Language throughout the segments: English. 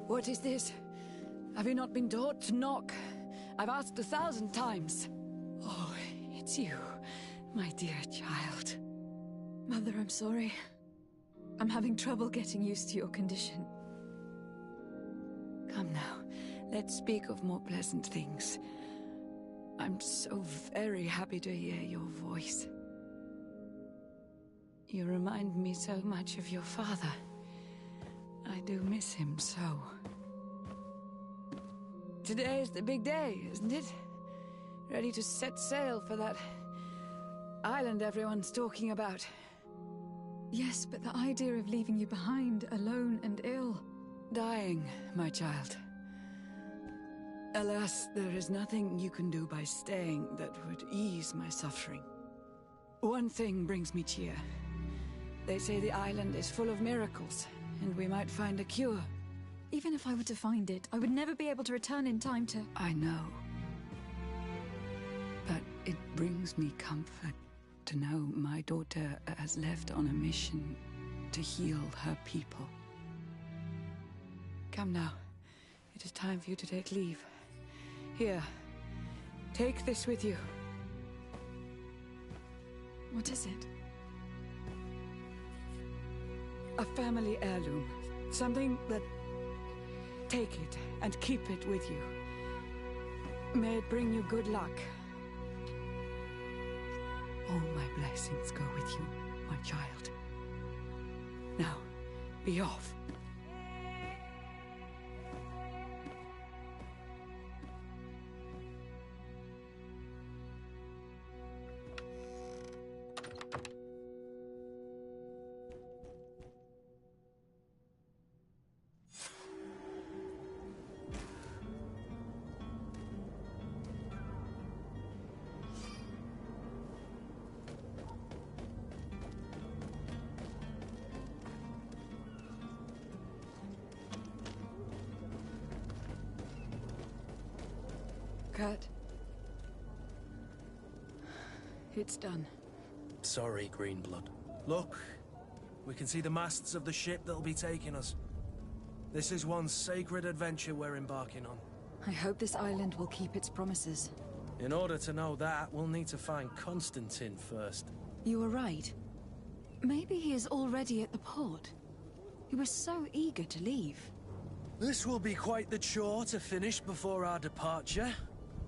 What is this? Have you not been taught to knock? I've asked 1,000 times. Oh, it's you, my dear child. Mother, I'm sorry. I'm having trouble getting used to your condition. Come now, let's speak of more pleasant things. I'm so very happy to hear your voice. You remind me so much of your father. I do miss him so. Today is the big day, isn't it? Ready to set sail for that island everyone's talking about. Yes, but the idea of leaving you behind, alone and ill... Dying, my child. Alas, there is nothing you can do by staying that would ease my suffering. One thing brings me cheer. They say the island is full of miracles, and we might find a cure. Even if I were to find it, I would never be able to return in time to... I know. But it brings me comfort to know my daughter has left on a mission to heal her people. Come now. It is time for you to take leave. Here, take this with you. What is it? A family heirloom. Something that... Take it and keep it with you. May it bring you good luck. All my blessings go with you, my child. Now, be off. Kurt. It's done. Sorry, Greenblood. Look, we can see the masts of the ship that'll be taking us. This is one sacred adventure we're embarking on. I hope this island will keep its promises. In order to know that, we'll need to find Constantine first. You were right. Maybe he is already at the port. He was so eager to leave. This will be quite the chore to finish before our departure.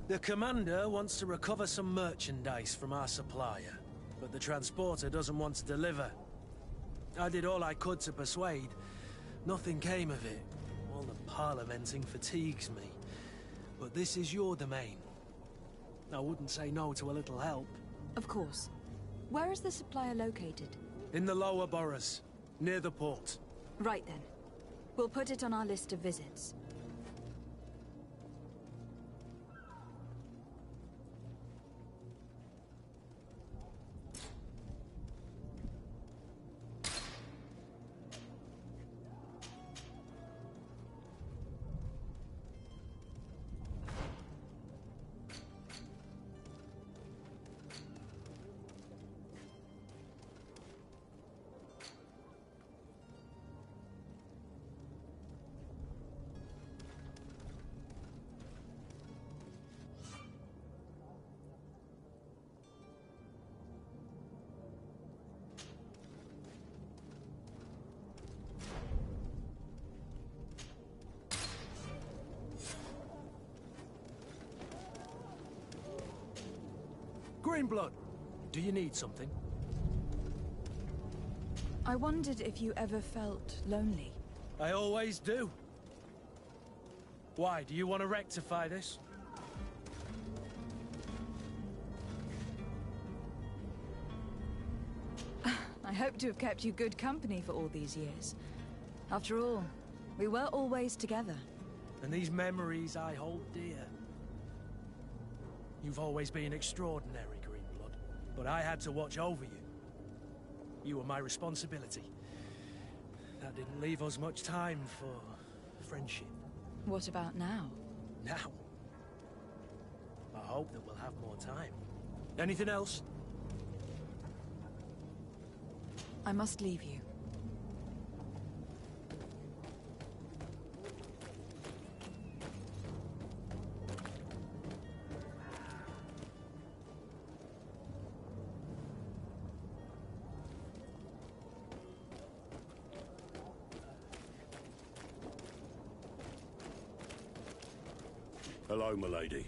The commander wants to recover some merchandise from our supplier, but the transporter doesn't want to deliver. I did all I could to persuade. Nothing came of it. All the parliamenting fatigues me. But this is your domain. I wouldn't say no to a little help. Of course. Where is the supplier located? In the lower boroughs, near the port. Right then. We'll put it on our list of visits. Greenblood, do you need something? I wondered if you ever felt lonely. I always do. Why, do you want to rectify this? I hope to have kept you good company for all these years. After all, we were always together. And these memories I hold dear. You've always been extraordinary, Greenblood, but I had to watch over you. You were my responsibility. That didn't leave us much time for friendship. What about now? Now? I hope that we'll have more time. Anything else? I must leave you. Hello, milady.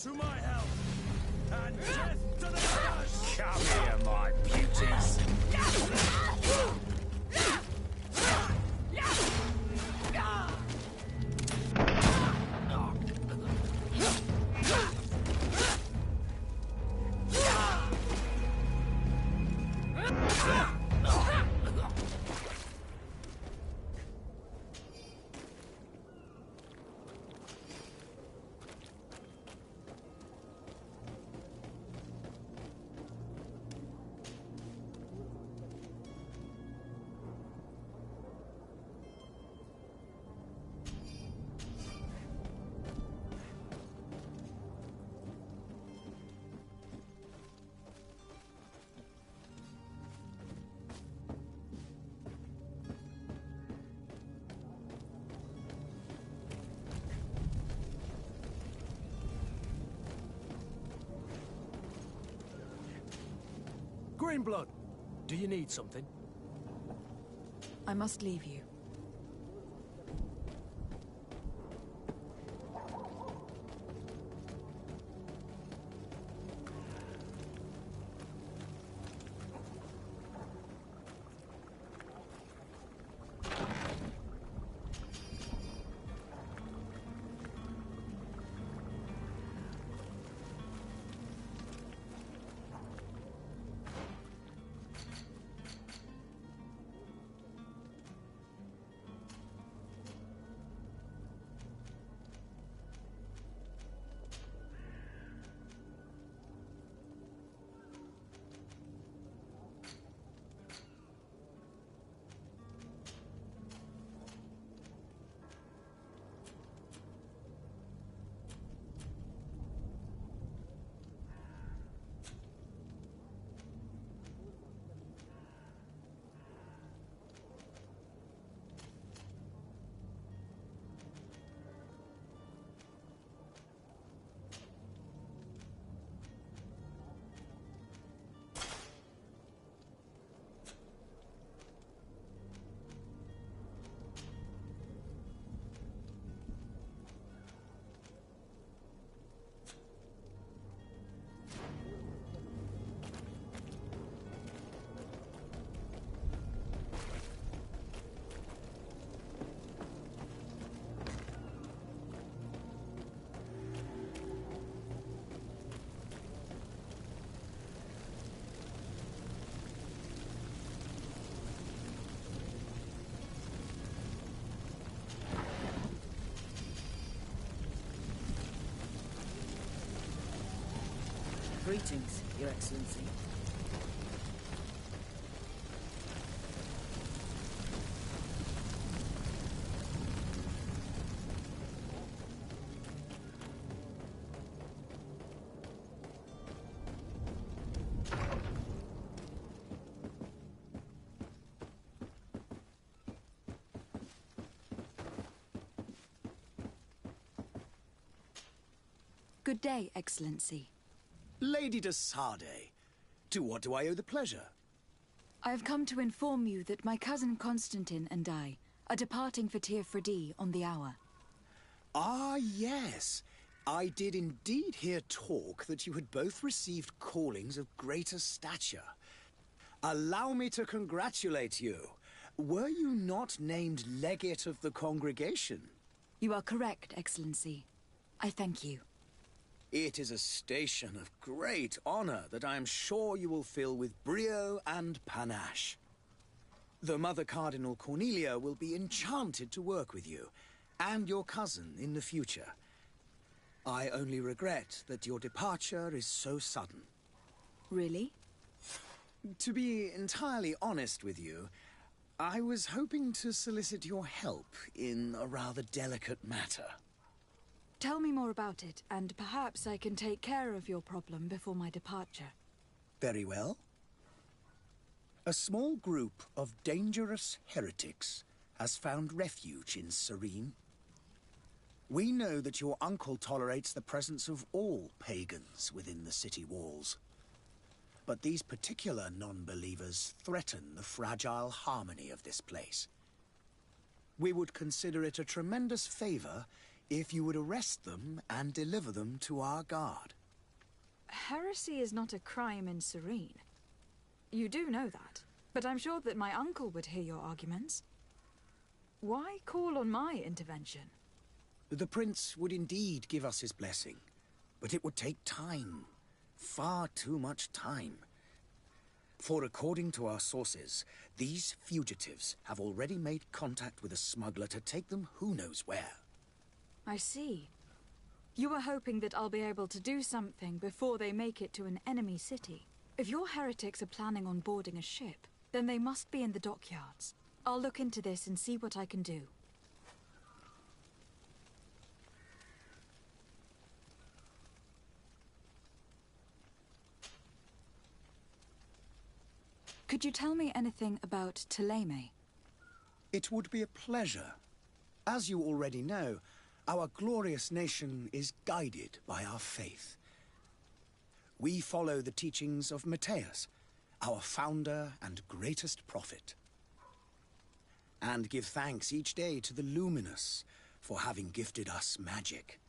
To my help! And death to the curse! Come here, my beauties. Greenblood, do you need something? I must leave you. Greetings, Your Excellency. Good day, Excellency. Lady de Sardet, to what do I owe the pleasure? I have come to inform you that my cousin Constantine and I are departing for Tir Freddy on the hour. Ah, yes. I did indeed hear talk that you had both received callings of greater stature. Allow me to congratulate you. Were you not named legate of the congregation? You are correct, Excellency. I thank you. It is a station of great honor that I am sure you will fill with brio and panache. The Mother Cardinal Cornelia will be enchanted to work with you, and your cousin in the future. I only regret that your departure is so sudden. Really? To be entirely honest with you, I was hoping to solicit your help in a rather delicate matter. Tell me more about it, and perhaps I can take care of your problem before my departure. Very well. A small group of dangerous heretics has found refuge in Serene. We know that your uncle tolerates the presence of all pagans within the city walls. But these particular non-believers threaten the fragile harmony of this place. We would consider it a tremendous favor if you would arrest them and deliver them to our guard. Heresy is not a crime in Serene. You do know that, but I'm sure that my uncle would hear your arguments. Why call on my intervention? The Prince would indeed give us his blessing, but it would take time. Far too much time. For according to our sources, these fugitives have already made contact with a smuggler to take them who knows where. I see. You were hoping that I'll be able to do something before they make it to an enemy city. If your heretics are planning on boarding a ship, then they must be in the dockyards. I'll look into this and see what I can do. Could you tell me anything about Thélème? It would be a pleasure. As you already know, our glorious nation is guided by our faith. We follow the teachings of Matthias, our founder and greatest prophet, and give thanks each day to the Luminous for having gifted us magic.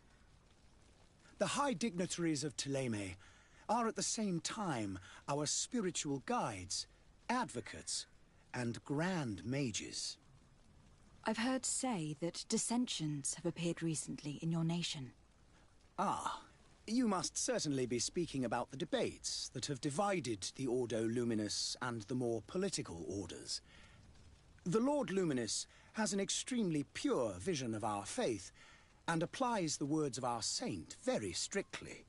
The high dignitaries of Thélème are at the same time our spiritual guides, advocates, and grand mages. I've heard say that dissensions have appeared recently in your nation. Ah, you must certainly be speaking about the debates that have divided the Ordo Luminous and the more political orders. The Lord Luminous has an extremely pure vision of our faith and applies the words of our saint very strictly.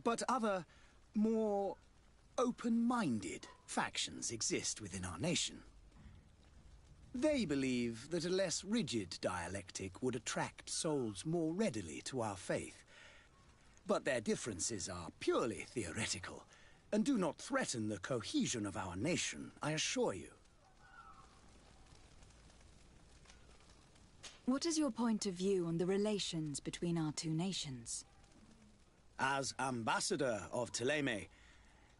But other, more open-minded factions exist within our nation. They believe that a less rigid dialectic would attract souls more readily to our faith. But their differences are purely theoretical, and do not threaten the cohesion of our nation, I assure you. What is your point of view on the relations between our two nations? As ambassador of Thélème,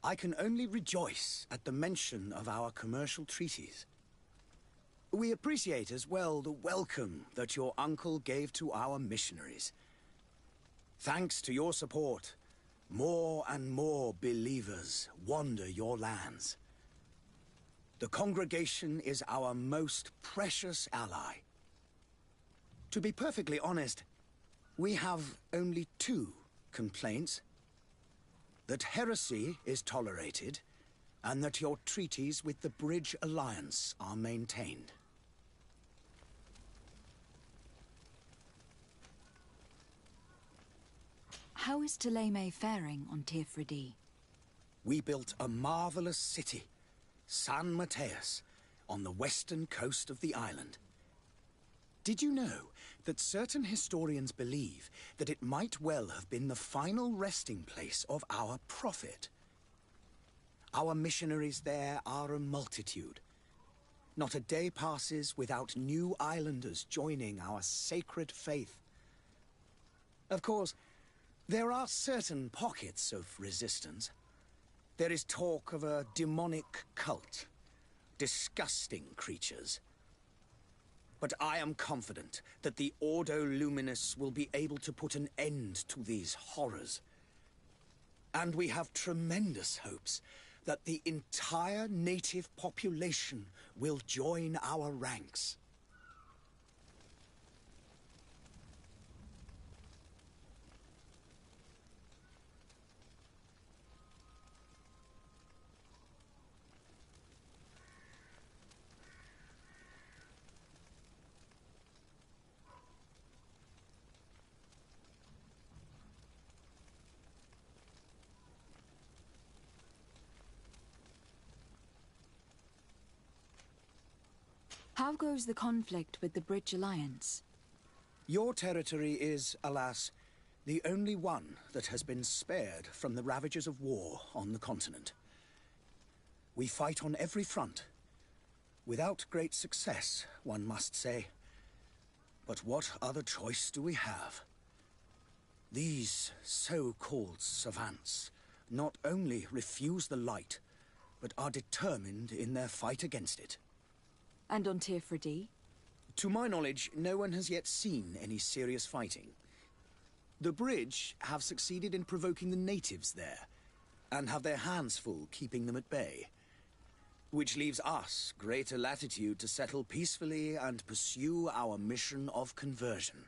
I can only rejoice at the mention of our commercial treaties. We appreciate as well the welcome that your uncle gave to our missionaries. Thanks to your support, more and more believers wander your lands. The congregation is our most precious ally. To be perfectly honest, we have only two complaints. That heresy is tolerated, and that your treaties with the Bridge Alliance are maintained. How is Thélème faring on Tirfredi? We built a marvelous city, San Matthias, on the western coast of the island. Did you know that certain historians believe that it might well have been the final resting place of our prophet? Our missionaries there are a multitude. Not a day passes without new islanders joining our sacred faith. Of course, there are certain pockets of resistance. There is talk of a demonic cult, disgusting creatures. But I am confident that the Ordo Luminous will be able to put an end to these horrors. And we have tremendous hopes that the entire native population will join our ranks. How goes the conflict with the Bridge Alliance? Your territory is, alas, the only one that has been spared from the ravages of war on the continent. We fight on every front. Without great success, one must say. But what other choice do we have? These so-called savants not only refuse the light, but are determined in their fight against it. And on Tirfredi? To my knowledge, no one has yet seen any serious fighting. The Bridge have succeeded in provoking the natives there, and have their hands full keeping them at bay. Which leaves us greater latitude to settle peacefully and pursue our mission of conversion.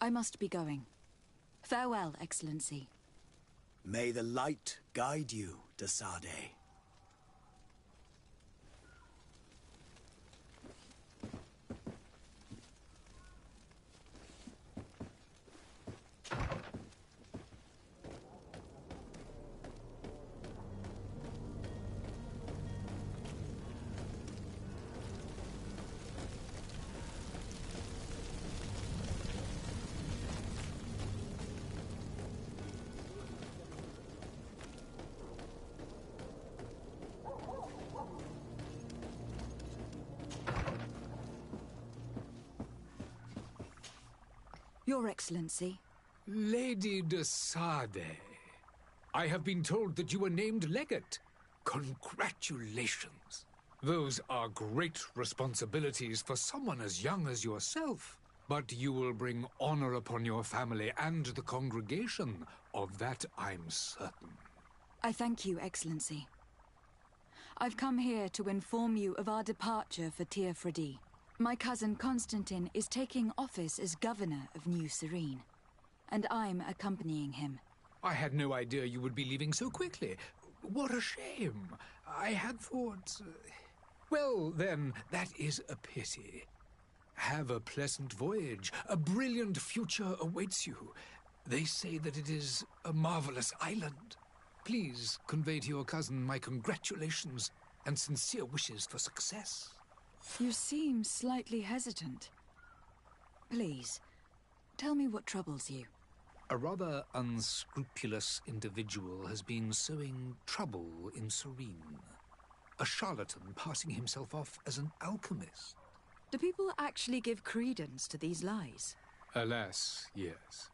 I must be going. Farewell, Excellency. May the light guide you, de Sade. Your Excellency. Lady de Sade, I have been told that you were named legate. Congratulations. Those are great responsibilities for someone as young as yourself. But you will bring honor upon your family and the congregation. Of that I'm certain. I thank you, Excellency. I've come here to inform you of our departure for Tirfredi. My cousin Constantine is taking office as governor of New Serene, and I'm accompanying him. I had no idea you would be leaving so quickly. What a shame. I had thought... Well, then, that is a pity. Have a pleasant voyage. A brilliant future awaits you. They say that it is a marvelous island. Please convey to your cousin my congratulations and sincere wishes for success. You seem slightly hesitant. Please, tell me what troubles you. A rather unscrupulous individual has been sowing trouble in Serene. A charlatan passing himself off as an alchemist. Do people actually give credence to these lies? Alas, yes.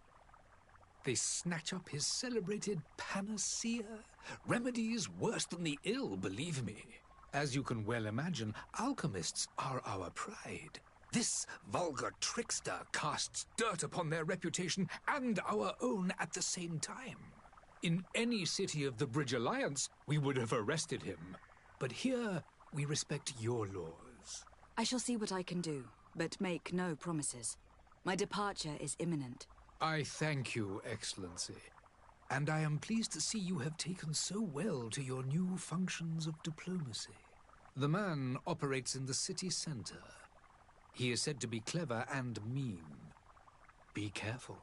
They snatch up his celebrated panacea. Remedies worse than the ill, believe me. As you can well imagine, alchemists are our pride. This vulgar trickster casts dirt upon their reputation and our own at the same time. In any city of the Bridge Alliance, we would have arrested him. But here, we respect your laws. I shall see what I can do, but make no promises. My departure is imminent. I thank you, Excellency. And I am pleased to see you have taken so well to your new functions of diplomacy. The man operates in the city center. He is said to be clever and mean. Be careful.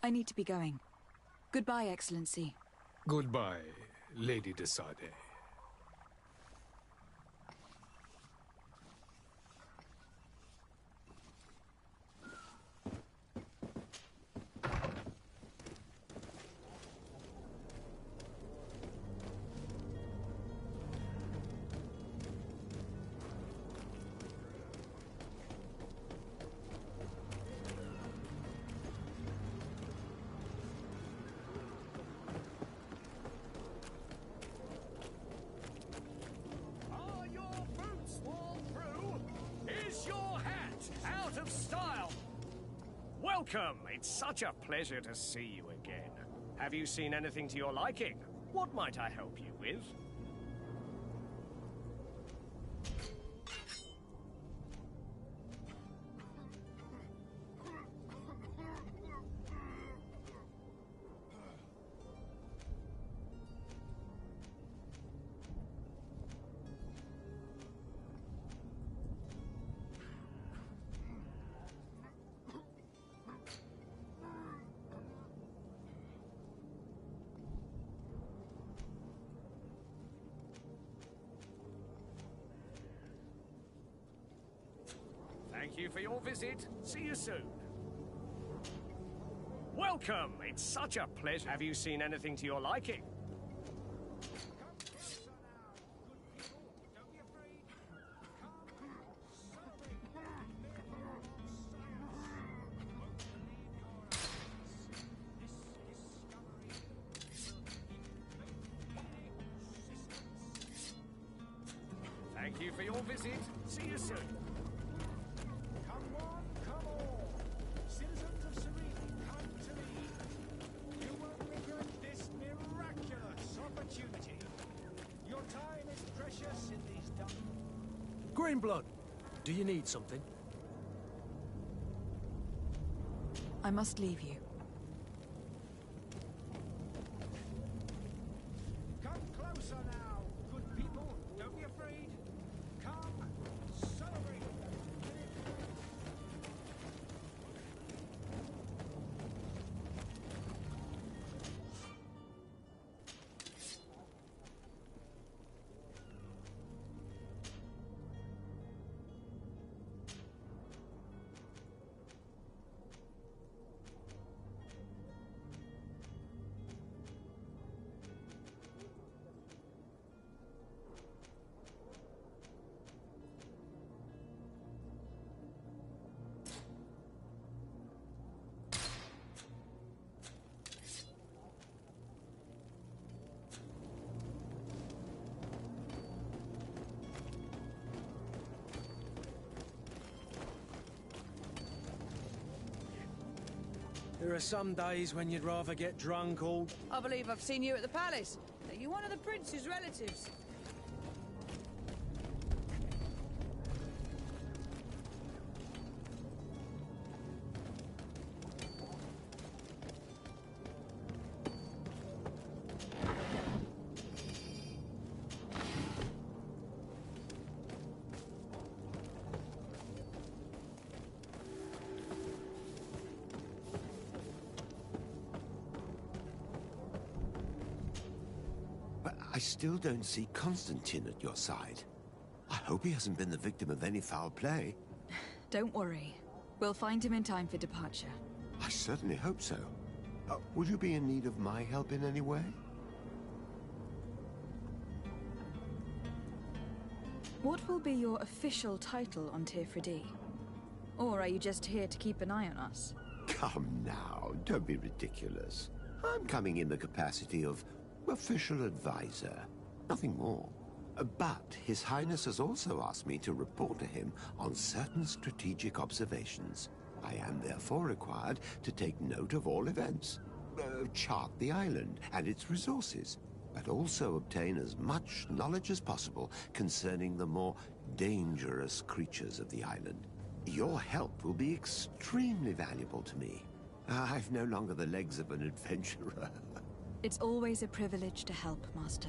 I need to be going. Goodbye, Excellency. Goodbye, Lady de Sade. Are your boots worn through? Is your hat out of style? Welcome. It's such a pleasure to see you again. Have you seen anything to your liking? What might I help you with? Thank you for your visit. See you soon. Welcome. It's such a pleasure. Have you seen anything to your liking? Thank you for your visit. See you soon. Come on, come all. Citizens of Serene, come to me. You won't regret this miraculous opportunity. Your time is precious in these dark... Greenblood, do you need something? I must leave you. Come closer now, good people. Don't be afraid. Come, celebrate. There are some days when you'd rather get drunk all... I believe I've seen you at the palace. Are you one of the prince's relatives? But I still don't see Constantine at your side. I hope he hasn't been the victim of any foul play. Don't worry. We'll find him in time for departure. I certainly hope so. Would you be in need of my help in any way? What will be your official title on Tirfridi? Or are you just here to keep an eye on us? Come now, don't be ridiculous. I'm coming in the capacity of official advisor, nothing more. But His Highness has also asked me to report to him on certain strategic observations. I am therefore required to take note of all events, chart the island and its resources, but also obtain as much knowledge as possible concerning the more dangerous creatures of the island. Your help will be extremely valuable to me. I've no longer the legs of an adventurer. It's always a privilege to help, Master.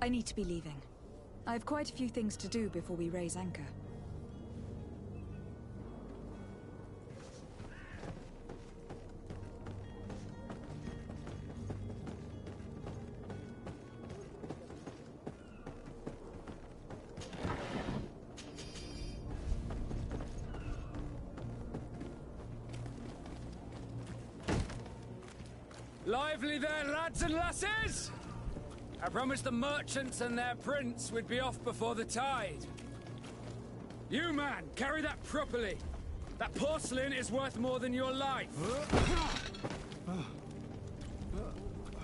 I need to be leaving. I have quite a few things to do before we raise anchor. Lively there, lads and lasses! I promised the merchants and their prince we'd be off before the tide. You, man, carry that properly. That porcelain is worth more than your life.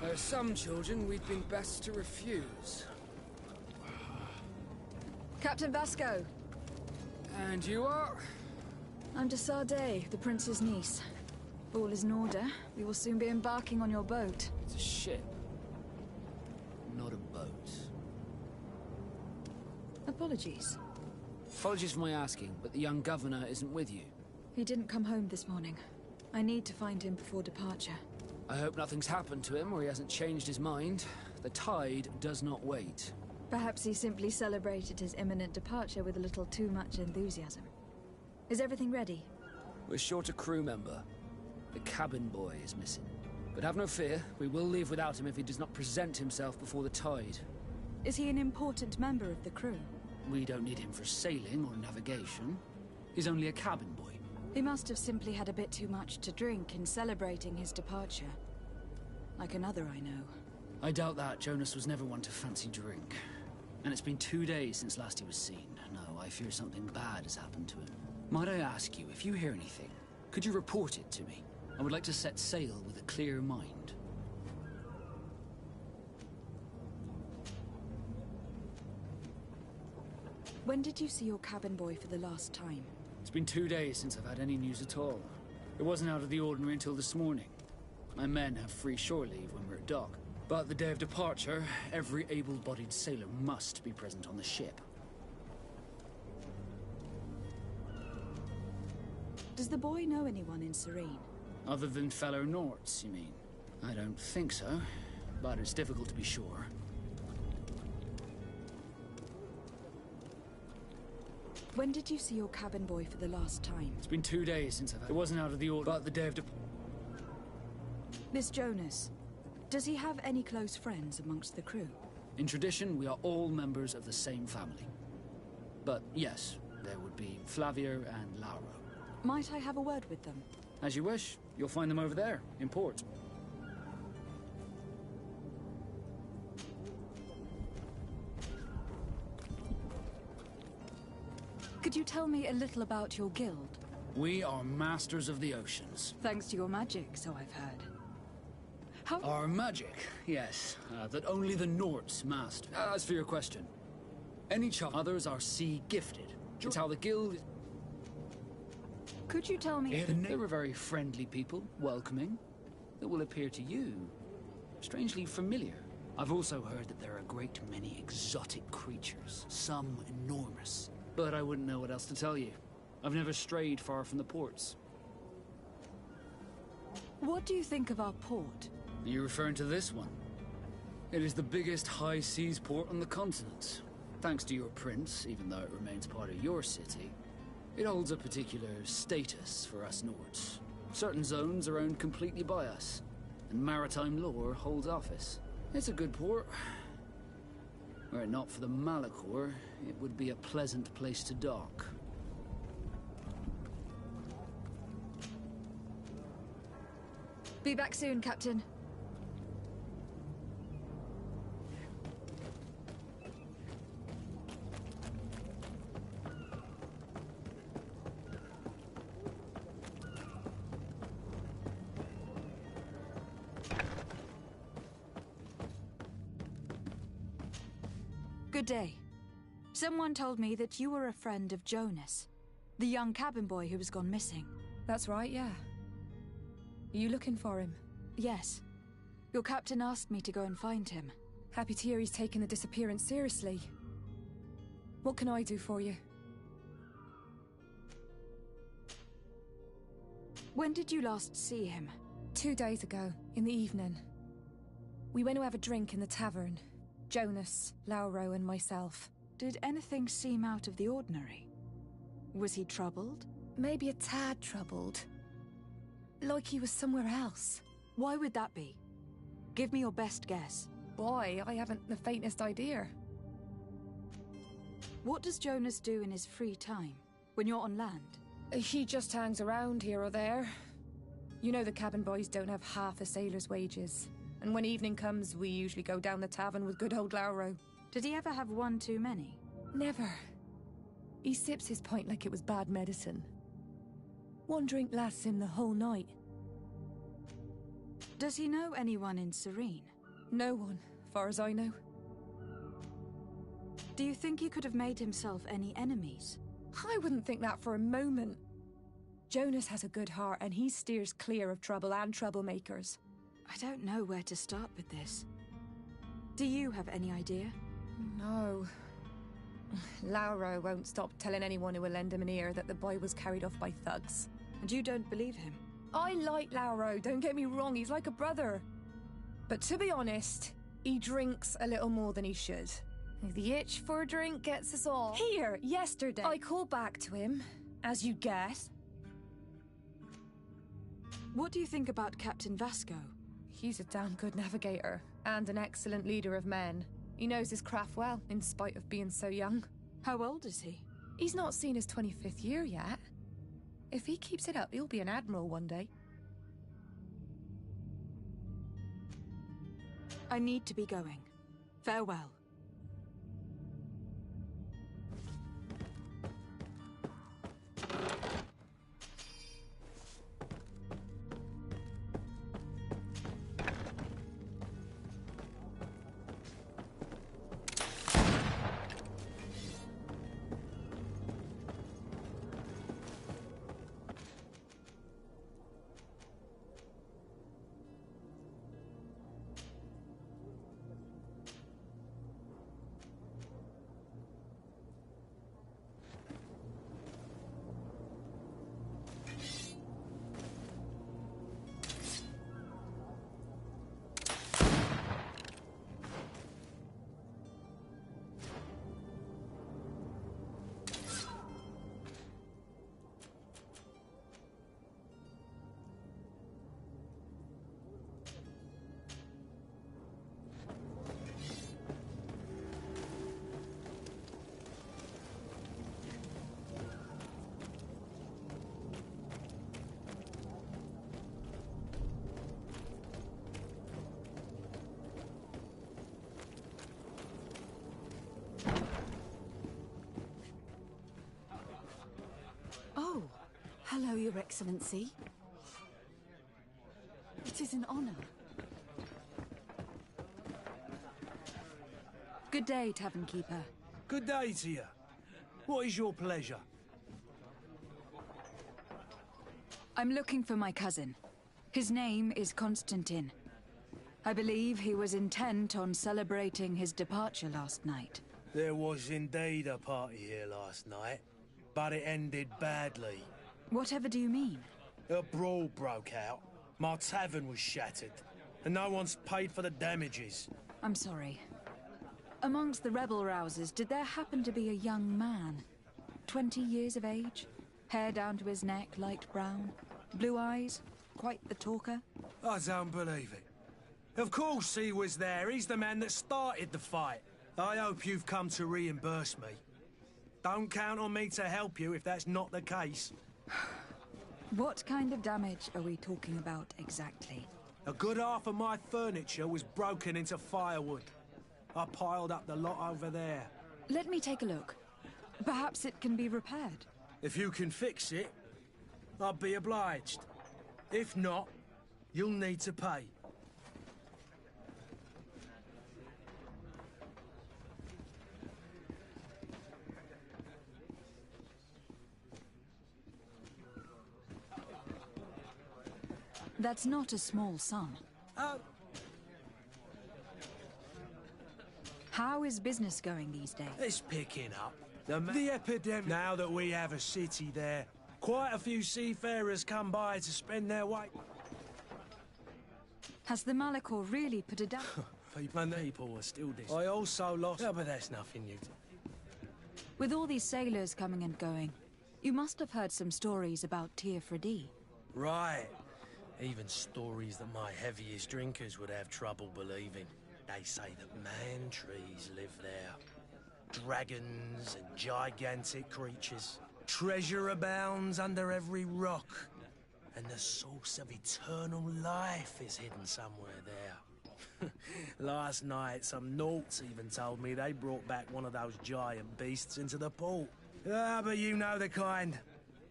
There are some children we'd been best to refuse. Captain Vasco. And you are? I'm de Sardet, the prince's niece. If all is in order, we will soon be embarking on your boat. It's a ship. Not a boat. Apologies. Apologies for my asking, but the young governor isn't with you. He didn't come home this morning. I need to find him before departure. I hope nothing's happened to him or he hasn't changed his mind. The tide does not wait. Perhaps he simply celebrated his imminent departure with a little too much enthusiasm. Is everything ready? We're short a crew member. The cabin boy is missing. But have no fear, we will leave without him if he does not present himself before the tide. Is he an important member of the crew? We don't need him for sailing or navigation. He's only a cabin boy. He must have simply had a bit too much to drink in celebrating his departure. Like another I know. I doubt that. Jonas was never one to fancy drink. And it's been 2 days since last he was seen. No, I fear something bad has happened to him. Might I ask you, if you hear anything, could you report it to me? I would like to set sail with a clear mind. When did you see your cabin boy for the last time? It's been 2 days since I've had any news at all. It wasn't out of the ordinary until this morning. My men have free shore leave when we're at dock. But the day of departure, every able-bodied sailor must be present on the ship. Does the boy know anyone in Serene? Other than fellow Norts, you mean? I don't think so, but it's difficult to be sure. When did you see your cabin boy for the last time? It's been 2 days since I've had... It wasn't out of the ordinary, but the day of This Jonas, does he have any close friends amongst the crew? In tradition, we are all members of the same family. But yes, there would be Flavia and Lauro. Might I have a word with them? As you wish. You'll find them over there, in port. Could you tell me a little about your guild? We are masters of the oceans. Thanks to your magic, so I've heard. How... Our magic, yes. That only the Norts master. As for your question, any child, others are sea-gifted. It's how the guild... Could you tell me... They were very friendly people, welcoming. That will appear to you strangely familiar. I've also heard that there are a great many exotic creatures, some enormous. But I wouldn't know what else to tell you. I've never strayed far from the ports. What do you think of our port? Are you referring to this one? It is the biggest high seas port on the continent. Thanks to your prince, even though it remains part of your city, it holds a particular status for us Nords. Certain zones are owned completely by us, and maritime law holds office. It's a good port. Were it not for the Malachor, it would be a pleasant place to dock. Be back soon, Captain. Good day. Someone told me that you were a friend of Jonas, the young cabin boy who has gone missing. That's right, yeah. Are you looking for him? Yes. Your captain asked me to go and find him. Happy to hear he's taken the disappearance seriously. What can I do for you? When did you last see him? 2 days ago, in the evening. We went to have a drink in the tavern. Jonas, Lauro, and myself. Did anything seem out of the ordinary? Was he troubled? Maybe a tad troubled. Like he was somewhere else. Why would that be? Give me your best guess. Why? I haven't the faintest idea. What does Jonas do in his free time, when you're on land? He just hangs around here or there. You know the cabin boys don't have half a sailor's wages. And when evening comes, we usually go down the tavern with good old Lauro. Did he ever have one too many? Never. He sips his pint like it was bad medicine. One drink lasts him the whole night. Does he know anyone in Serene? No one, far as I know. Do you think he could have made himself any enemies? I wouldn't think that for a moment. Jonas has a good heart and he steers clear of trouble and troublemakers. I don't know where to start with this. Do you have any idea? No. Lauro won't stop telling anyone who will lend him an ear that the boy was carried off by thugs. And you don't believe him? I like Lauro, don't get me wrong, he's like a brother. But to be honest, he drinks a little more than he should. The itch for a drink gets us all. Here, yesterday, I called back to him, as you guess. What do you think about Captain Vasco? He's a damn good navigator, and an excellent leader of men. He knows his craft well, in spite of being so young. How old is he? He's not seen his 25th year yet. If he keeps it up, he'll be an admiral one day. I need to be going. Farewell. Oh, hello, Your Excellency. It is an honor. Good day, Tavern Keeper. Good day to you. What is your pleasure? I'm looking for my cousin. His name is Constantine. I believe he was intent on celebrating his departure last night. There was indeed a party here last night, but it ended badly. Whatever do you mean? A brawl broke out. My tavern was shattered, and no one's paid for the damages. I'm sorry. Amongst the rebel rousers, did there happen to be a young man? 20 years of age? Hair down to his neck, light brown? Blue eyes? Quite the talker? I don't believe it. Of course he was there. He's the man that started the fight. I hope you've come to reimburse me. Don't count on me to help you if that's not the case. What kind of damage are we talking about exactly? A good half of my furniture was broken into firewood. I piled up the lot over there. Let me take a look. Perhaps it can be repaired. If you can fix it, I'll be obliged. If not, you'll need to pay. That's not a small sum. How is business going these days? It's picking up. The epidemic. Now that we have a city there, quite a few seafarers come by to spend their way. Has the Malachor really put a down? People are still dis. I also lost... Oh, but that's nothing new. With all these sailors coming and going, you must have heard some stories about Tir Fredi. Right. Even stories that my heaviest drinkers would have trouble believing. They say that man-trees live there. Dragons and gigantic creatures. Treasure abounds under every rock. And the source of eternal life is hidden somewhere there. Last night, some Nauts even told me they brought back one of those giant beasts into the port. Ah, but you know the kind.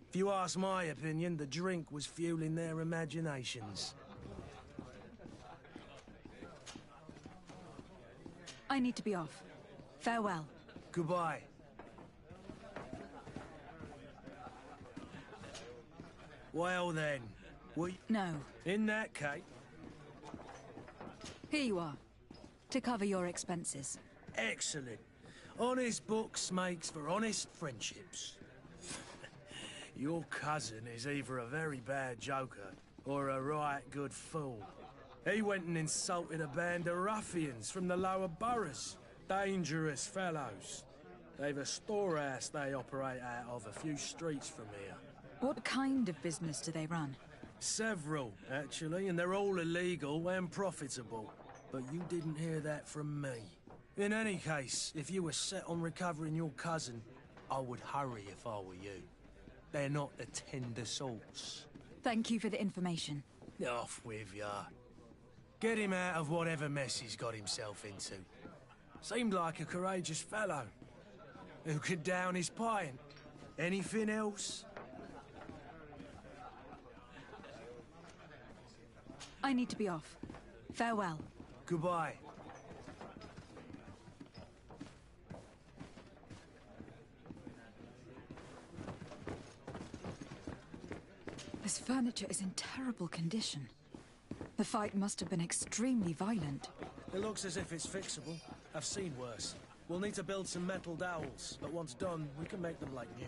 If you ask my opinion, the drink was fueling their imaginations. I need to be off. Farewell. Goodbye. Well then, No. In that case... Here you are. To cover your expenses. Excellent. Honest books makes for honest friendships. Your cousin is either a very bad joker or a right good fool. He went and insulted a band of ruffians from the lower boroughs. Dangerous fellows. They've a storehouse they operate out of a few streets from here. What kind of business do they run? Several, actually, and they're all illegal and profitable. But you didn't hear that from me. In any case, if you were set on recovering your cousin, I would hurry if I were you. They're not the tender sorts. Thank you for the information. Off with ya. Get him out of whatever mess he's got himself into. Seemed like a courageous fellow. Who could down his pint. Anything else? I need to be off. Farewell. Goodbye. This furniture is in terrible condition. The fight must have been extremely violent. It looks as if it's fixable. I've seen worse. We'll need to build some metal dowels, but once done, we can make them like new.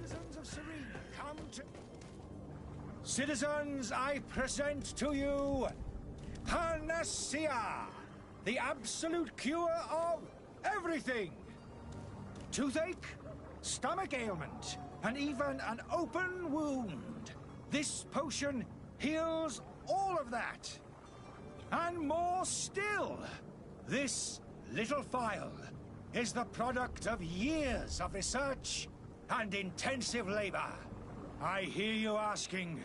Citizens of Serene, come to... Citizens, I present to you Panacea, the absolute cure of everything. Toothache, stomach ailment, and even an open wound. This potion heals all of that. And more still, this little phial is the product of years of research and intensive labor. I hear you asking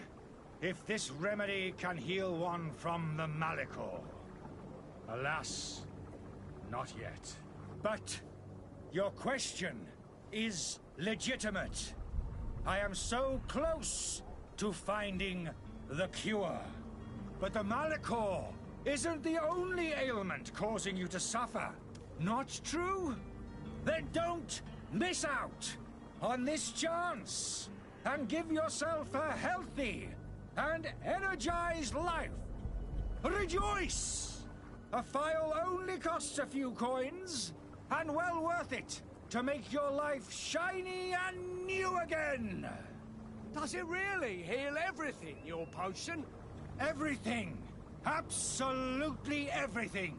if this remedy can heal one from the Malachor. Alas, not yet. But your question is legitimate. I am so close to finding the cure. But the Malachor isn't the only ailment causing you to suffer. Not true? Then don't miss out on this chance and give yourself a healthy and energized life. Rejoice! A phial only costs a few coins, and well worth it to make your life shiny and new again. Does it really heal everything, your potion? Everything. Absolutely everything.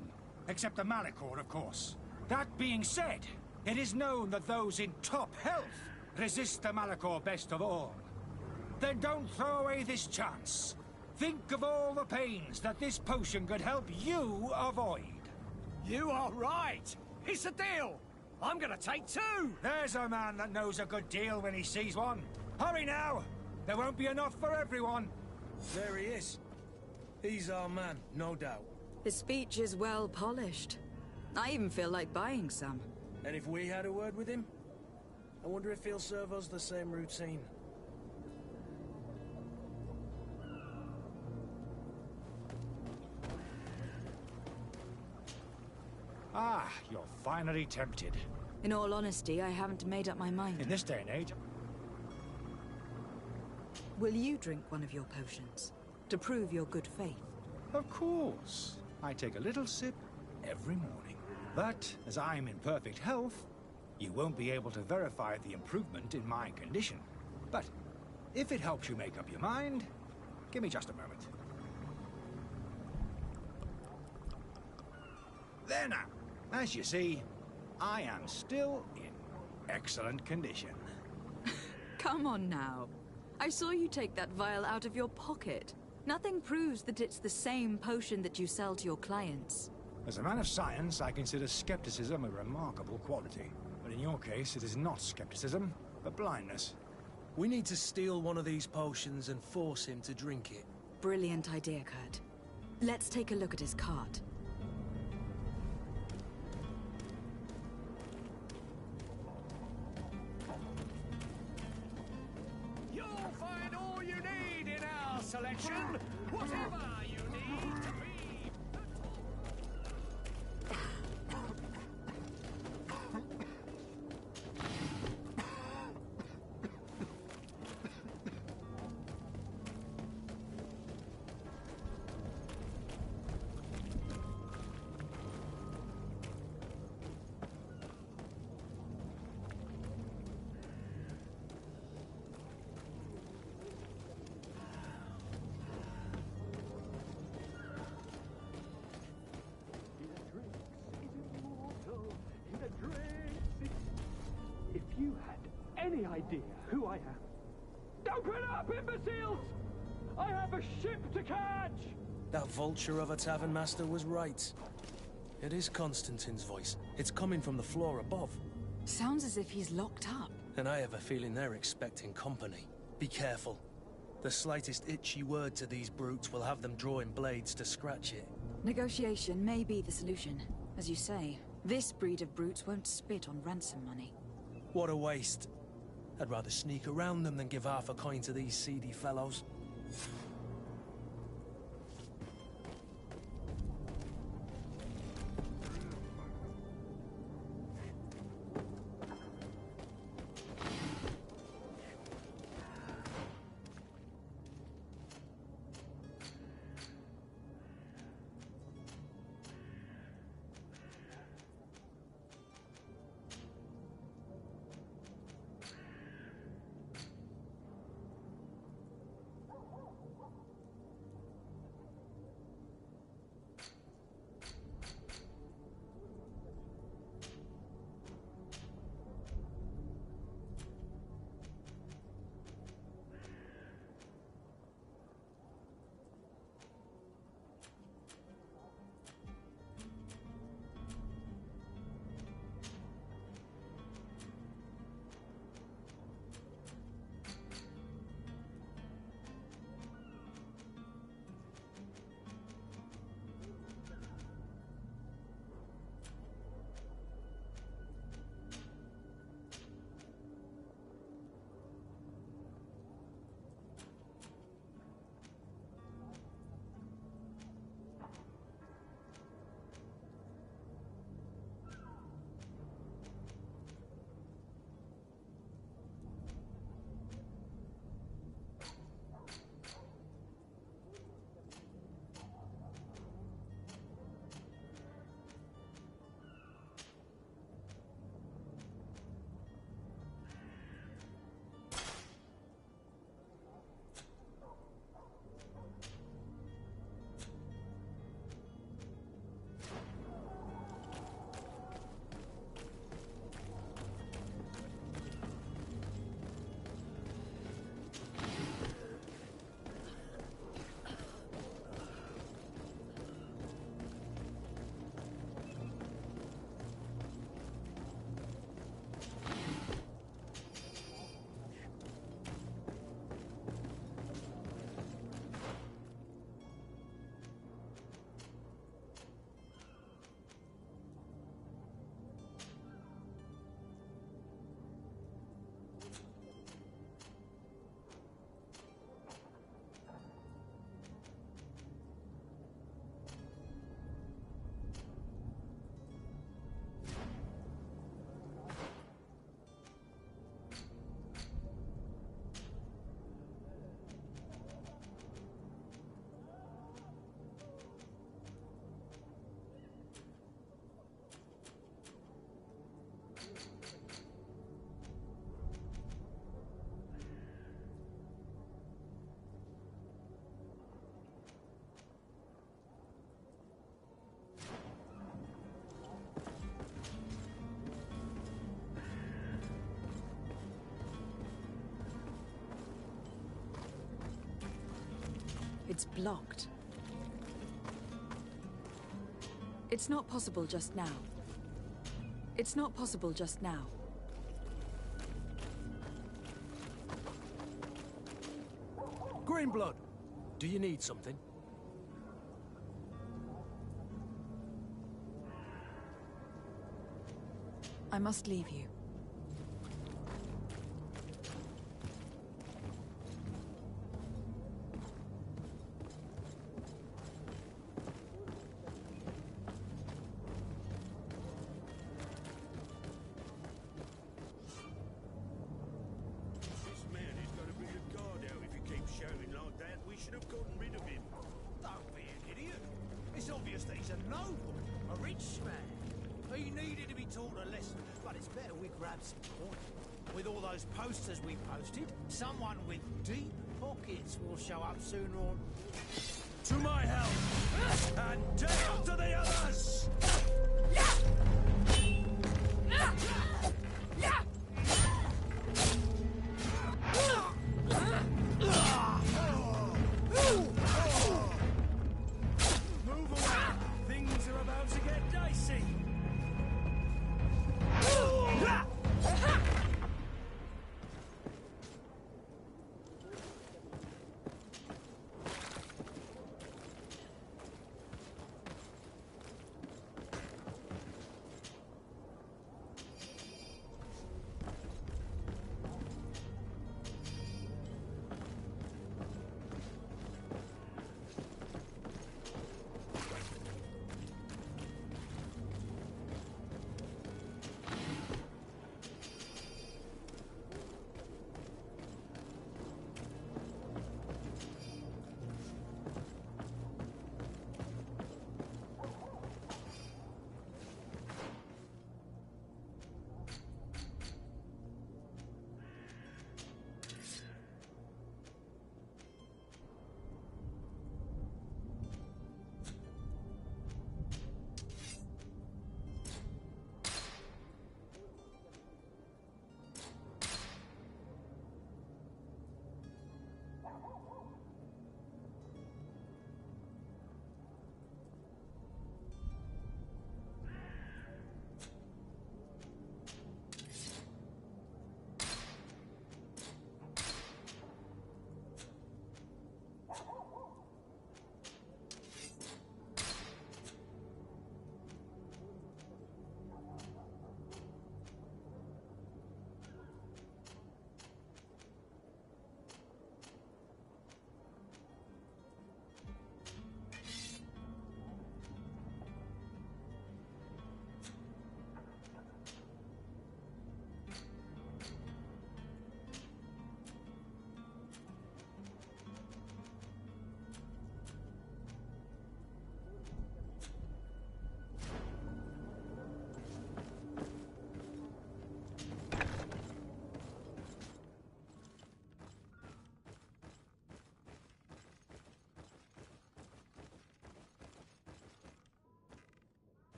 Except the Malachor, of course. That being said, it is known that those in top health resist the Malachor best of all. Then don't throw away this chance. Think of all the pains that this potion could help you avoid. You are right. It's a deal. I'm gonna take two. There's a man that knows a good deal when he sees one. Hurry now. There won't be enough for everyone. There he is. He's our man, no doubt. His speech is well polished. I even feel like buying some. And if we had a word with him? I wonder if he'll serve us the same routine. Ah, you're finally tempted. In all honesty, I haven't made up my mind. In this day and age... Will you drink one of your potions? To prove your good faith? Of course. I take a little sip every morning. But, as I'm in perfect health, you won't be able to verify the improvement in my condition. But, if it helps you make up your mind, give me just a moment. There now. As you see, I am still in excellent condition. Come on now. I saw you take that vial out of your pocket. Nothing proves that it's the same potion that you sell to your clients. As a man of science, I consider skepticism a remarkable quality. But in your case, it is not skepticism, but blindness. We need to steal one of these potions and force him to drink it. Brilliant idea, Kurt. Let's take a look at his cart. You'll find all you need in our selection, whatever you need to be. If you had any idea who I am... Open up, imbeciles! I have a ship to catch! That vulture of a tavern master was right. It is Constantine's voice. It's coming from the floor above. Sounds as if he's locked up. And I have a feeling they're expecting company. Be careful. The slightest itchy word to these brutes will have them drawing blades to scratch it. Negotiation may be the solution. As you say, this breed of brutes won't spit on ransom money. What a waste. I'd rather sneak around them than give half a coin to these seedy fellows. It's blocked. It's not possible just now. It's not possible just now. Greenblood, do you need something? I must leave you. This man has got a bit of guard out. If he keeps shouting like that, we should have gotten rid of him. Don't be an idiot. It's obvious that he's a noble, a rich man. He needed to be taught a lesson, but it's better we grab some coin. With all those posters we posted, someone with deep pockets will show up sooner or... To my help! And down to the others! Move away! Things are about to get dicey!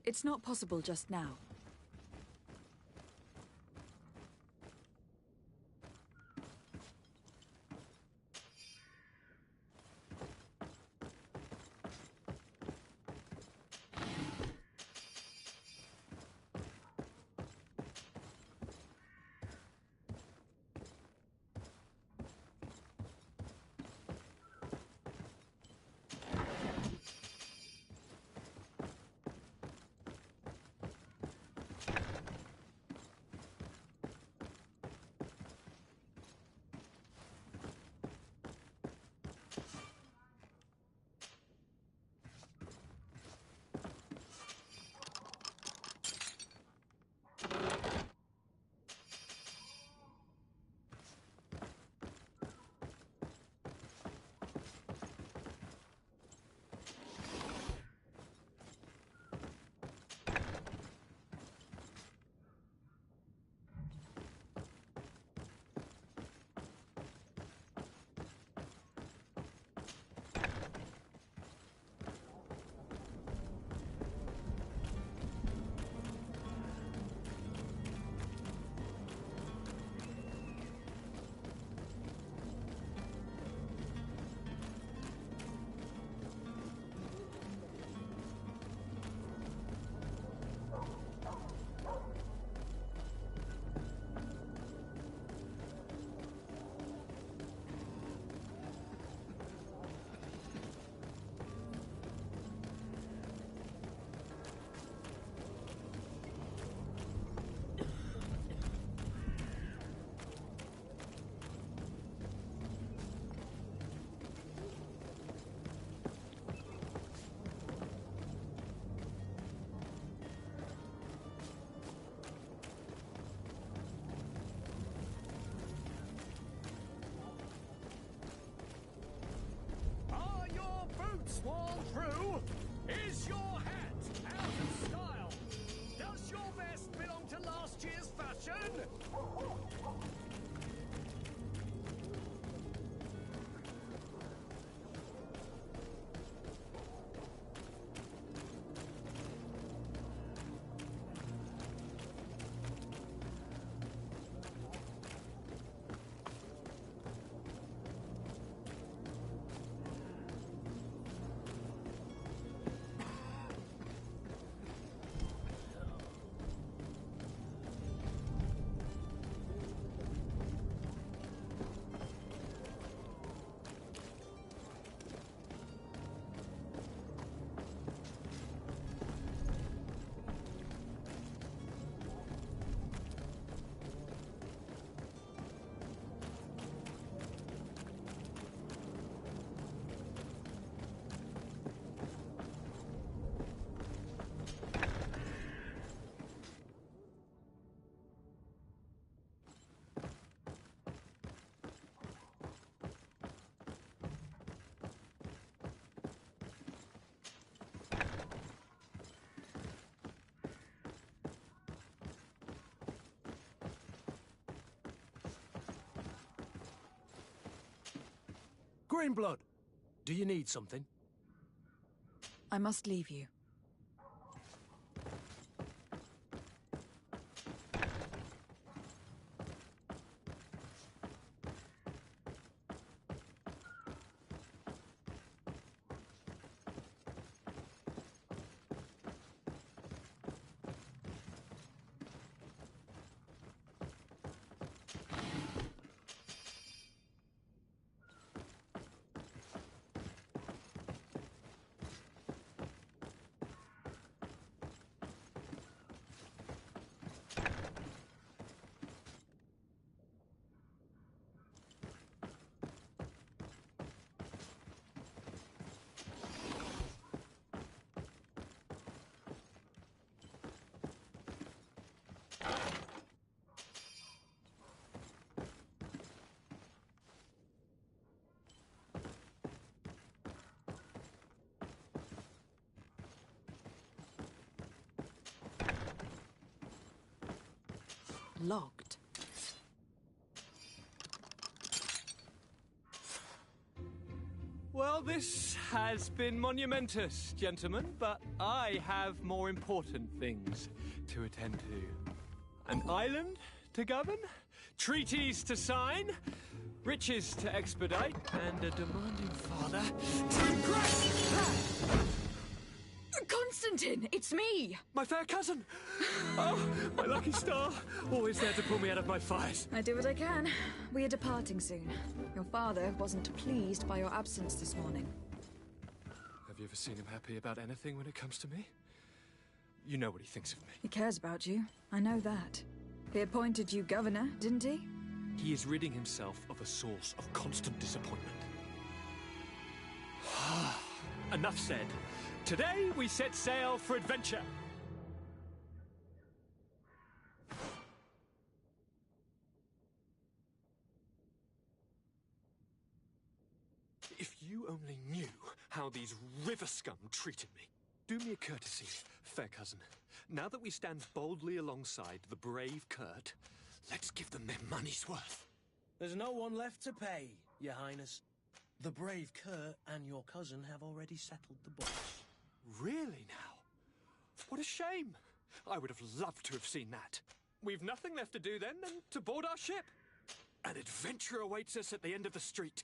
It's not possible just now. Greenblood, do you need something? I must leave you. Locked. Well, this has been monumentous, gentlemen, but I have more important things to attend to. An island to govern, treaties to sign, riches to expedite, and a demanding father to impress! Constantine, it's me! My fair cousin! Oh, my lucky star! Always there to pull me out of my fires. I do what I can. We are departing soon. Your father wasn't pleased by your absence this morning. Have you ever seen him happy about anything when it comes to me? You know what he thinks of me. He cares about you. I know that. He appointed you governor, didn't he? He is ridding himself of a source of constant disappointment. Enough said. Today we set sail for adventure. If you only knew how these river scum treated me. Do me a courtesy, fair cousin. Now that we stand boldly alongside the brave Kurt, let's give them their money's worth. There's no one left to pay, Your Highness. The brave Kurt and your cousin have already settled the books. Really now? What a shame. I would have loved to have seen that. We've nothing left to do then than to board our ship. An adventure awaits us at the end of the street.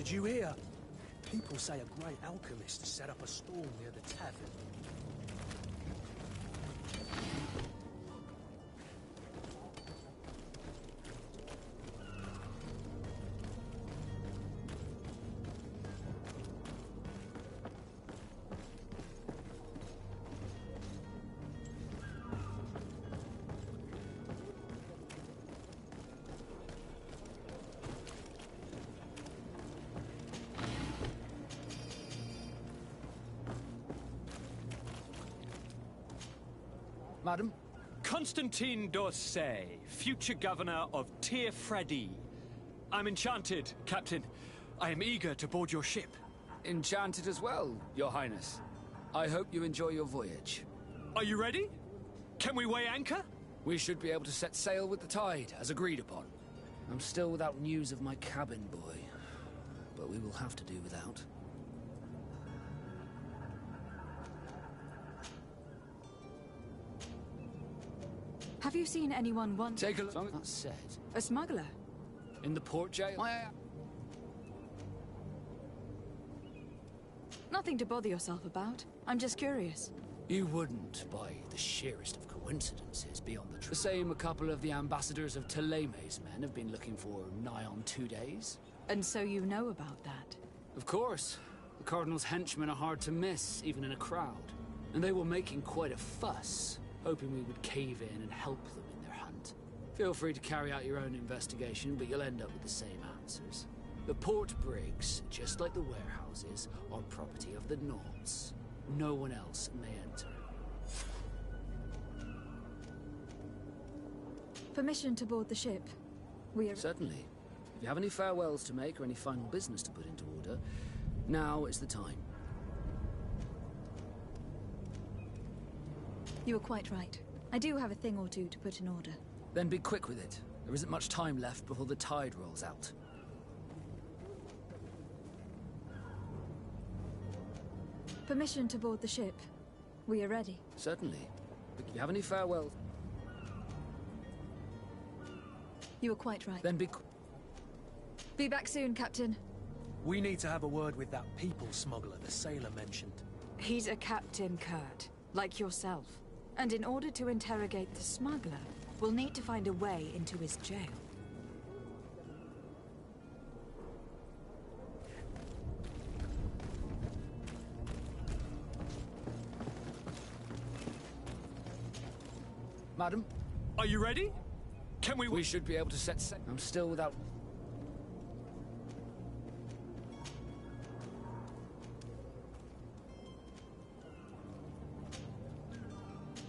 Did you hear? People say a great alchemist set up a stall near the tavern. Madam? Constantine d'Orsay, future governor of Tir Freddy. I'm enchanted, Captain. I am eager to board your ship. Enchanted as well, Your Highness. I hope you enjoy your voyage. Are you ready? Can we weigh anchor? We should be able to set sail with the tide, as agreed upon. I'm still without news of my cabin boy, but we will have to do without. Have you seen anyone want... Take a look. That's said. A smuggler? In the port jail? Nothing to bother yourself about. I'm just curious. You wouldn't, by the sheerest of coincidences, be on the truth. The same a couple of the ambassadors of Ptolemy's men have been looking for nigh on 2 days. And so you know about that? Of course. The Cardinal's henchmen are hard to miss, even in a crowd. And they were making quite a fuss, hoping we would cave in and help them in their hunt. Feel free to carry out your own investigation, but you'll end up with the same answers. The port brigs, just like the warehouses, are property of the Nauts. No one else may enter. Permission to board the ship. We are... Certainly. If you have any farewells to make or any final business to put into order, now is the time. You were quite right. I do have a thing or two to put in order. Then be quick with it. There isn't much time left before the tide rolls out. Permission to board the ship. We are ready. Certainly. If you have any farewells... You were quite right. Then Be back soon, Captain. We need to have a word with that people smuggler the sailor mentioned. He's a captain, Kurt, like yourself. And in order to interrogate the smuggler, we'll need to find a way into his jail. Madam? Are you ready? Can we... We should be able to set sail. I'm still without...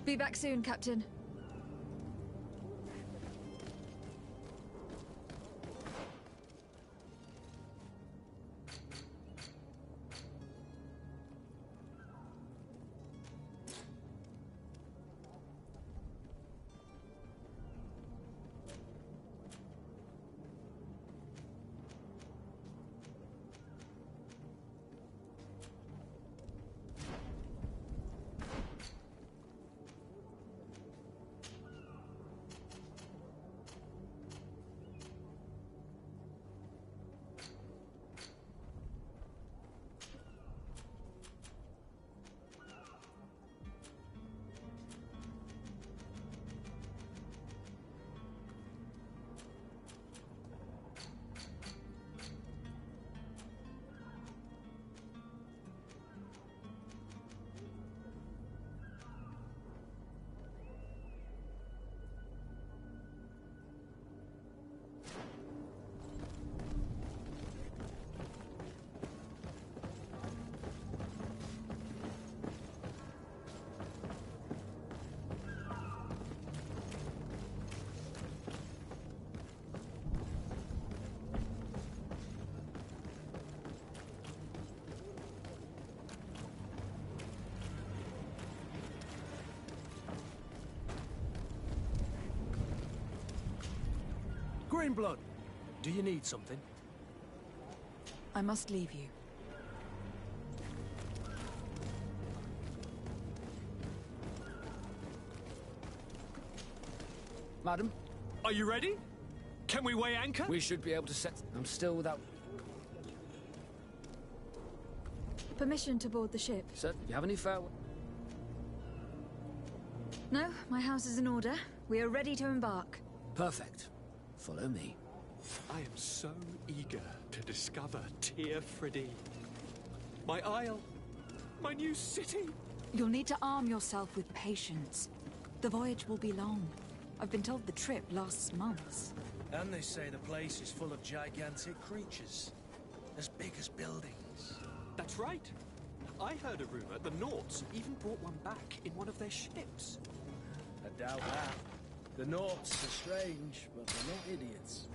Be back soon, Captain. Greenblood, do you need something? I must leave you. Madam? Are you ready? Can we weigh anchor? We should be able to set... I'm still without... Permission to board the ship. So, you have any farewell? No, my house is in order. We are ready to embark. Perfect. Follow me. I am so eager to discover Tyr Friddy. My isle, my new city. You'll need to arm yourself with patience. The voyage will be long. I've been told the trip lasts months. And they say the place is full of gigantic creatures. As big as buildings. That's right. I heard a rumor the Nauts even brought one back in one of their ships. I doubt that. The Nauts are strange, but they're not idiots.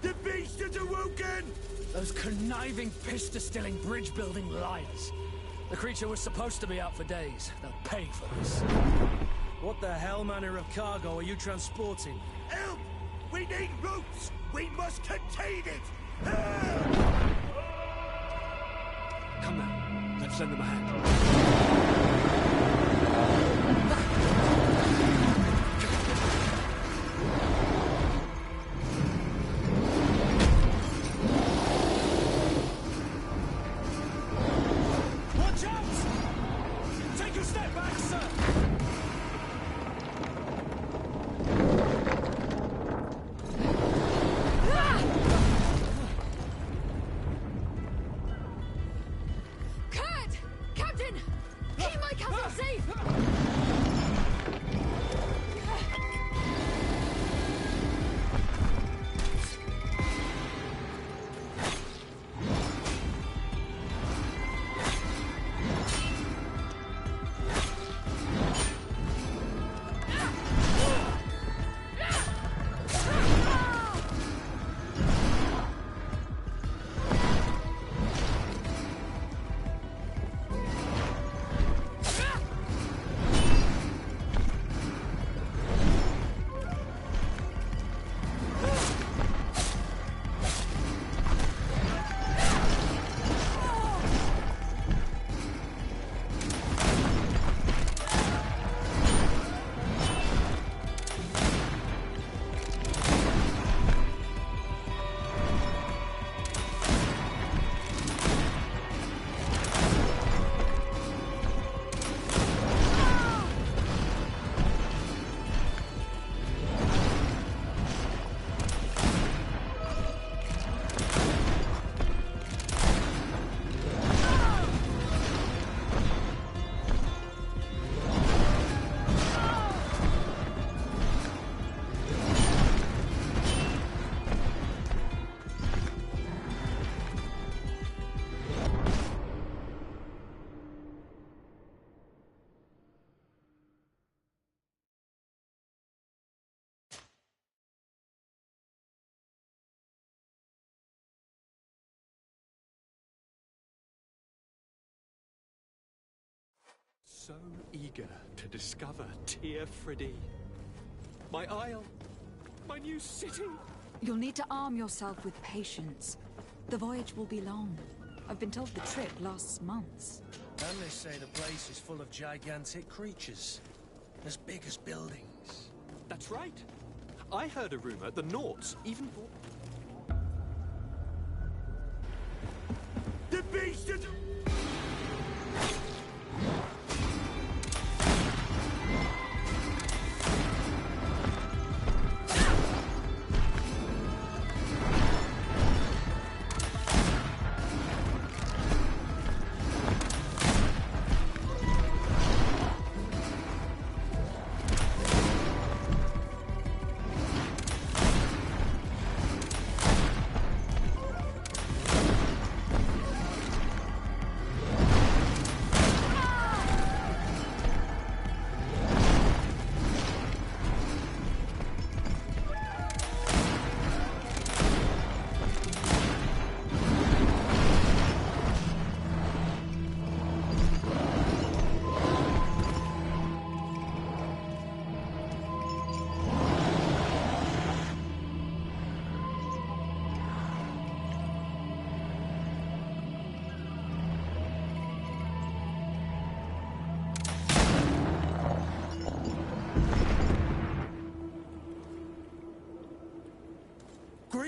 The beast has awoken! Those conniving, pista-stilling, bridge-building liars. The creature was supposed to be out for days. They'll pay for this. What the hell manner of cargo are you transporting? Help! We need ropes! We must contain it! Help! Come now, let's lend them a hand. Watch out! Take a step back, sir! Kurt! Captain! Keep my castle safe! So eager to discover Tyr Friddy. My isle, my new city. You'll need to arm yourself with patience. The voyage will be long. I've been told the trip lasts months. And they say the place is full of gigantic creatures. As big as buildings. That's right. I heard a rumor the Nauts even brought... The beast has...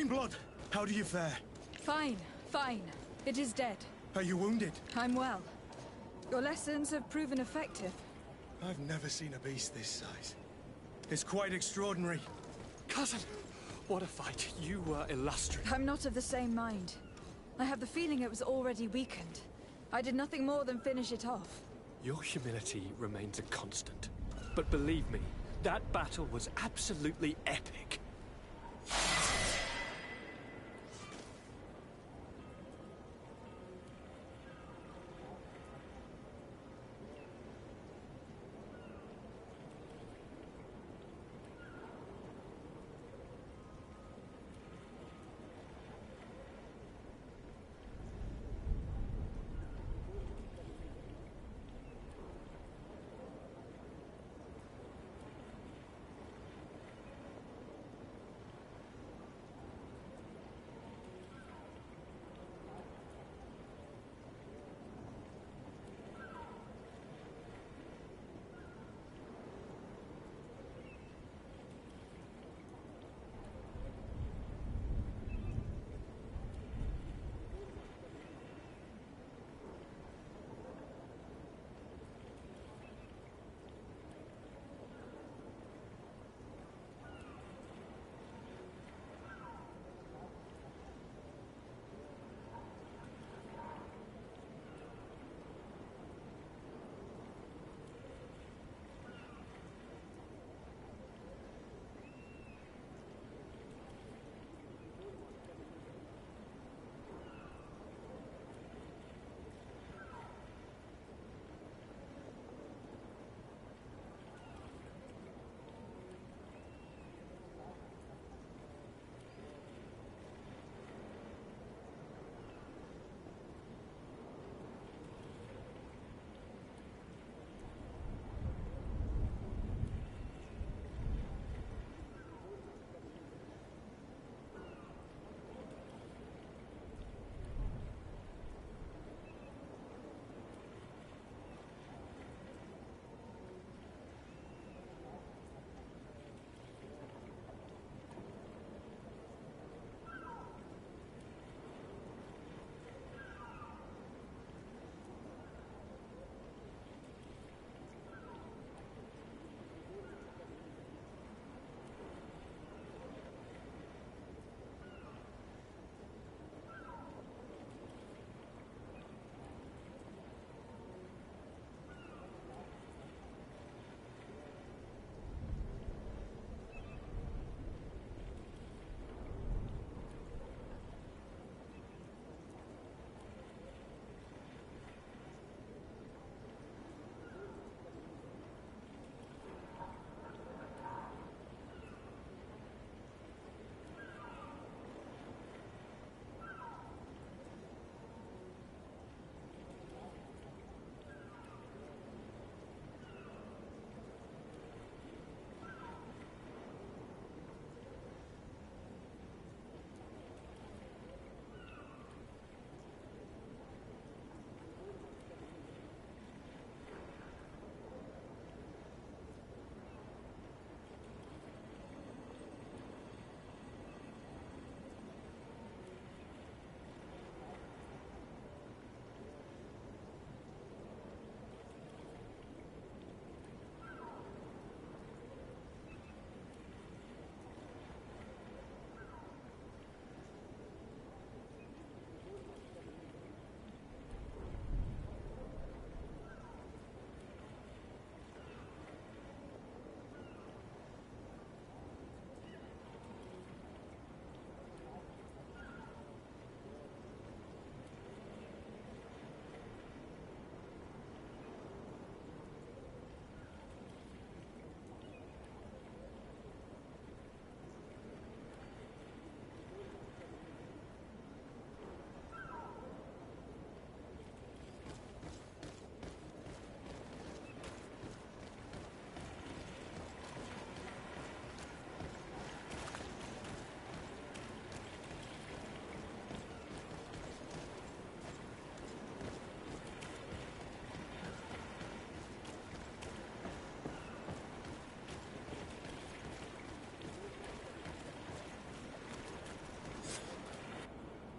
Greenblood, how do you fare? Fine, fine. It is dead. Are you wounded? I'm well. Your lessons have proven effective. I've never seen a beast this size. It's quite extraordinary. Cousin, what a fight. You were illustrious. I'm not of the same mind. I have the feeling it was already weakened. I did nothing more than finish it off. Your humility remains a constant. But believe me, that battle was absolutely epic.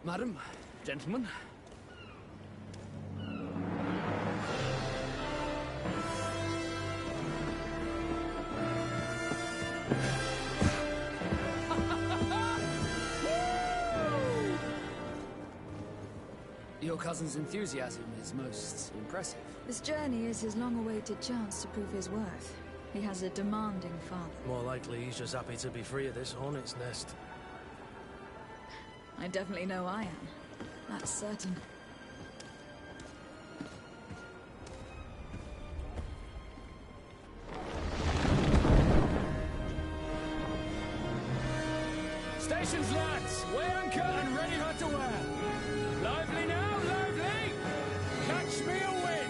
Madam, gentlemen. Your cousin's enthusiasm is most impressive. This journey is his long-awaited chance to prove his worth. He has a demanding father. More likely he's just happy to be free of this hornet's nest. I definitely know I am. That's certain. Stations, lads! Weigh anchor and ready her to wear. Lively now, lively! Catch me a wind!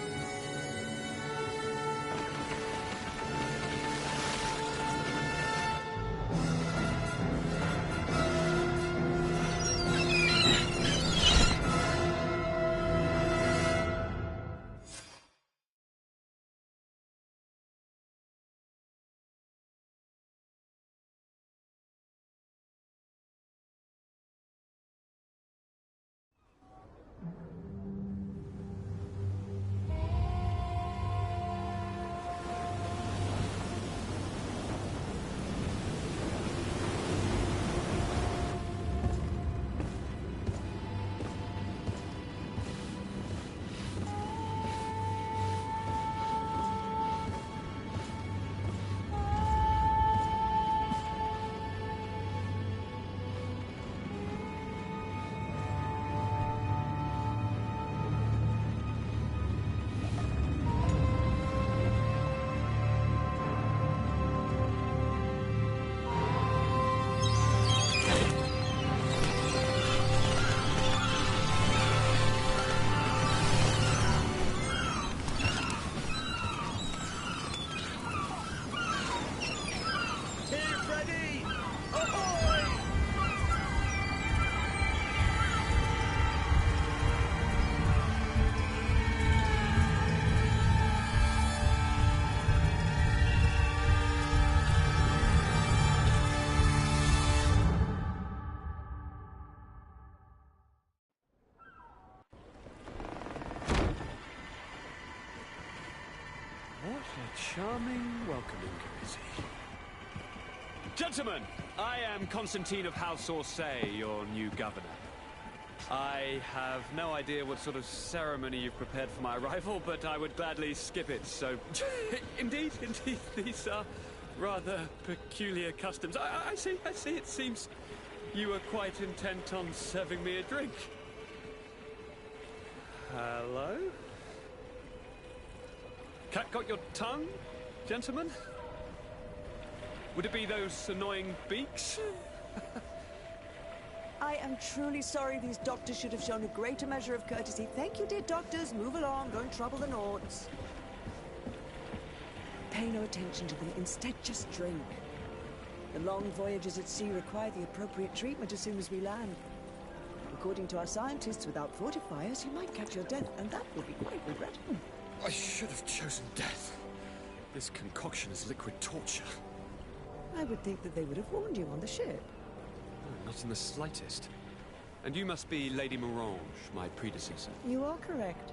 What a charming welcoming committee. Gentlemen, I am Constantine of House Orsay, your new governor. I have no idea what sort of ceremony you've prepared for my arrival, but I would gladly skip it, so... indeed, these are rather peculiar customs. I see, it seems you are quite intent on serving me a drink. Hello? Cat got your tongue, gentlemen? Would it be those annoying beaks? I am truly sorry. These doctors should have shown a greater measure of courtesy. Thank you, dear doctors. Move along. Don't trouble the Nords. Pay no attention to them. Instead, just drink. The long voyages at sea require the appropriate treatment as soon as we land. According to our scientists, without fortifiers, you might catch your death, and that would be quite regrettable. I should have chosen death. This concoction is liquid torture. I would think that they would have warned you on the ship. Oh, not in the slightest. And you must be Lady Morange, my predecessor. You are correct.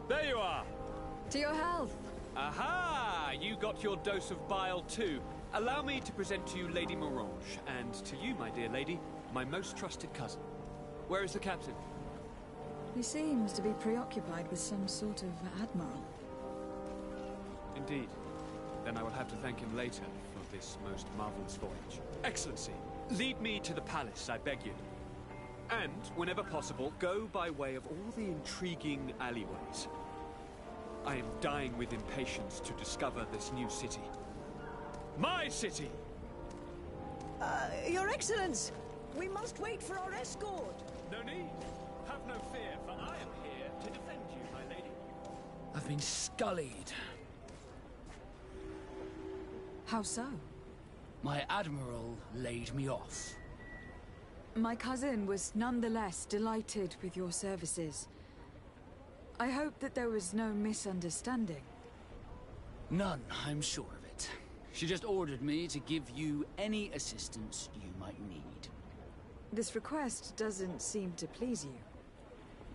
There you are! To your health! Aha! You got your dose of bile too. Allow me to present to you Lady Morange, and to you, my dear lady, my most trusted cousin. Where is the captain? He seems to be preoccupied with some sort of admiral. Indeed. Then I will have to thank him later for this most marvelous voyage. Excellency, lead me to the palace, I beg you. And, whenever possible, go by way of all the intriguing alleyways. I am dying with impatience to discover this new city. My city! Your Excellence! We must wait for our escort! No need. Have no fear, for I am here to defend you, my lady. I've been scullied. How so? My admiral laid me off. My cousin was nonetheless delighted with your services. I hope that there was no misunderstanding. None, I'm sure of it. She just ordered me to give you any assistance you might need. This request doesn't seem to please you.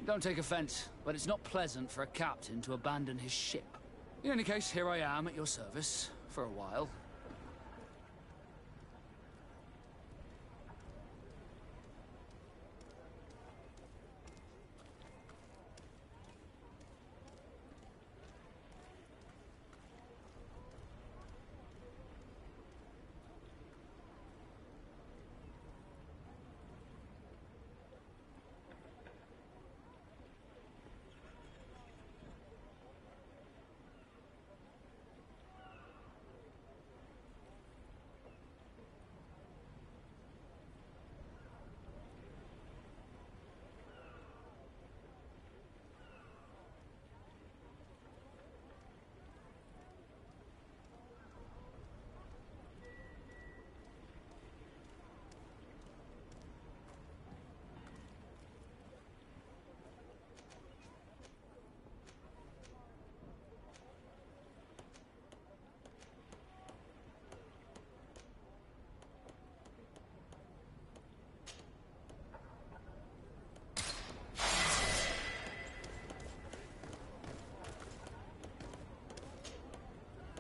Don't take offense, but it's not pleasant for a captain to abandon his ship. In any case, here I am at your service, for a while.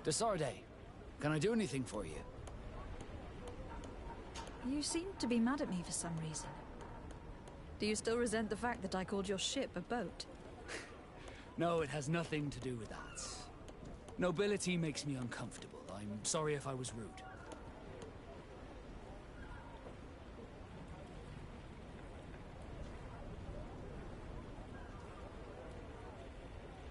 Desarde, can I do anything for you? You seem to be mad at me for some reason. Do you still resent the fact that I called your ship a boat? No, it has nothing to do with that. Nobility makes me uncomfortable. I'm sorry if I was rude.